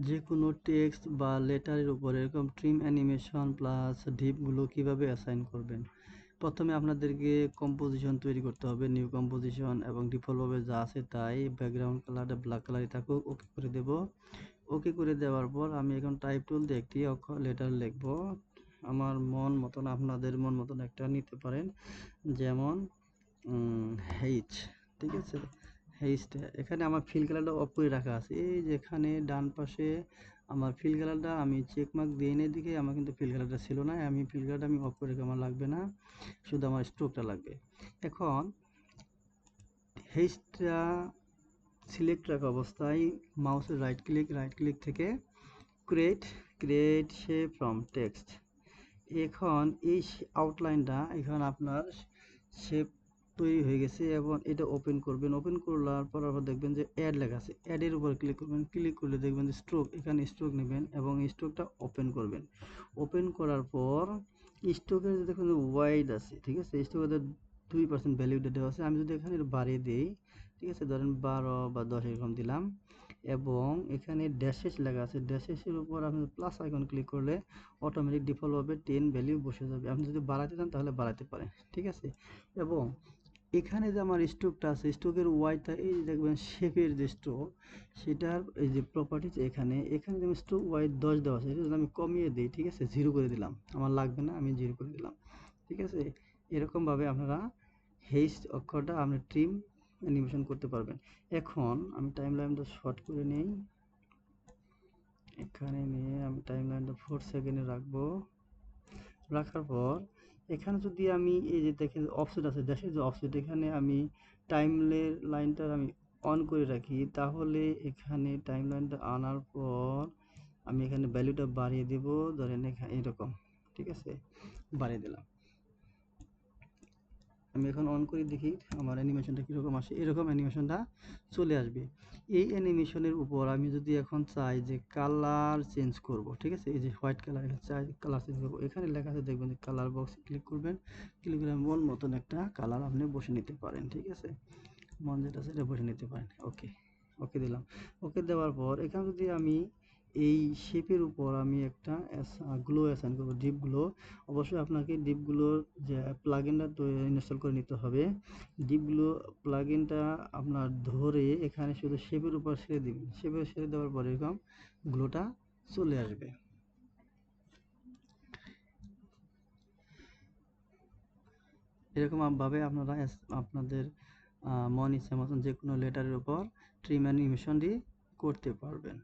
যে কোনো টেক্সট বা লেটারের উপর এরকম ট্রিম অ্যানিমেশন প্লাস ডিপগুলো কিভাবে অ্যাসাইন করবেন। প্রথমে আপনাদেরকে কম্পোজিশন তৈরি করতে হবে, নিউ কম্পোজিশন, এবং ডিফল্টভাবে যা আছে তাই, ব্যাকগ্রাউন্ড কালারটা ব্ল্যাক কালারই থাকুক, ওকে করে দেব। ওকে করে দেওয়ার পর আমি এখন টাইপ টুল দিয়ে একটি অক্ষর লেটার লিখব। আমার মন মতন, আপনাদের মন মতন একটা নিতে পারেন, যেমন এইচ, ঠিক আছে। এইচটা এখানে আমার ফিল কালারটা অফ করে রাখা আছে, এই যেখানে ডান পাশে আমার ফিল কালারটা আমি চেক মার্ক দিয়ে এনে দিকে আমার কিন্তু ফিল কালারটা ছিল না, আমি ফিল কালারটা আমি অফ করে রেখে আমার লাগবে না, শুধু আমার স্ট্রোকটা লাগবে। এখন এইচটা সিলেক্ট রাখা অবস্থায় মাউসের রাইট ক্লিক থেকে ক্রিয়েট শেপ ফ্রম টেক্সট। এখন এই আউটলাইনটা এখন আপনার শেপ তৈরি হয়ে গেছে, এবং এটা ওপেন করবেন। ওপেন করার পর আবার দেখবেন যে অ্যাড লেখা আছে, অ্যাডের উপর ক্লিক করবেন। ক্লিক করলে দেখবেন যে স্ট্রোক, এখানে স্ট্রোক নেবেন এবং স্ট্রোকটা ওপেন করবেন। ওপেন করার পর স্ট্রোকের যে দেখুন ওয়াইড আছে, ঠিক আছে, স্ট্রোকের 2% ভ্যালুটা দেওয়া আছে। আমি যদি এখানে বাড়িয়ে দিই, ঠিক আছে, ধরেন 12 বা 10 এরকম দিলাম, এবং এখানে ড্যাশেস লেখা আছে, ড্যাশেসের উপর আপনি প্লাস আইকন ক্লিক করলে অটোমেটিক ডিফল্টভাবে 10 ভ্যালু বসে যাবে। আপনি যদি বাড়াতে চান তাহলে বাড়াতে পারেন, ঠিক আছে। এবং এখানে যে আমার স্ট্রোকটা আছে, স্ট্রোকের ওয়াইডটা এই যে দেখবেন শেপের যে স্ট্রোক, সেটার এই যে প্রপার্টিজ এখানে যে স্ট্রোক ওয়াইড 10 দেওয়া আছে, এটা যদি আমি কমিয়ে দিই, ঠিক আছে, 0 করে দিলাম, আমার লাগবে না, আমি 0 করে দিলাম, ঠিক আছে। এরকমভাবে আপনারা হেইস্ট অক্ষরটা আপনি ট্রিম অ্যানিমেশন করতে পারবেন। এখন আমি টাইমলাইনটা শর্ট করে নেই, এখানে নিয়ে আমি টাইমলাইনটা 4 সেকেন্ডে রাখবো। রাখার পর এখানে যদি আমি এই যে দেখেন অফসেট আছে, দেশের যে অফসেট, এখানে আমি লাইনটা আমি অন করে রাখি, তাহলে এখানে টাইমলাইনটা আনার পর আমি এখানে ভ্যালুটা বাড়িয়ে দেব, ধরেন এখানে এরকম, ঠিক আছে, বাড়িয়ে দিলাম। আমি এখন অন করে দেখি আমার অ্যানিমেশনটা কীরকম আসে, এরকম অ্যানিমেশনটা চলে আসবে। এই অ্যানিমেশনের উপর আমি যদি এখন চাই যে কালার চেঞ্জ করব, ঠিক আছে, এই যে হোয়াইট কালার চাই কালার চেঞ্জ করবো, এখানে লেখা আছে দেখবেন যে কালার বক্সে ক্লিক করবেন। ক্লিক করে মন মতন একটা কালার আপনি বসে নিতে পারেন, ঠিক আছে, মন যেটা সেটা বসে নিতে পারেন। ওকে, ওকে দিলাম। ওকে দেওয়ার পর এখানে যদি আমি এই শেপের উপর আমি একটা গ্লো অ্যাসাইন করবো, ডিপগুলো, অবশ্যই আপনাকে ডিপগুলোর যে প্লাগইনটা ইনস্টল করে নিতে হবে। ডিপগুলো প্লাগইনটা আপনার ধরে এখানে শুধু শেপের উপর ছেড়ে দিবেন, শেপে ছেড়ে দেওয়ার পর এরকম গ্লোটা চলে আসবে। এরকম ভাবে আপনারা আপনাদের মন ইচ্ছা মতন যে কোনো লেটারের উপর ট্রিম অ্যানিমেশনটি করতে পারবেন।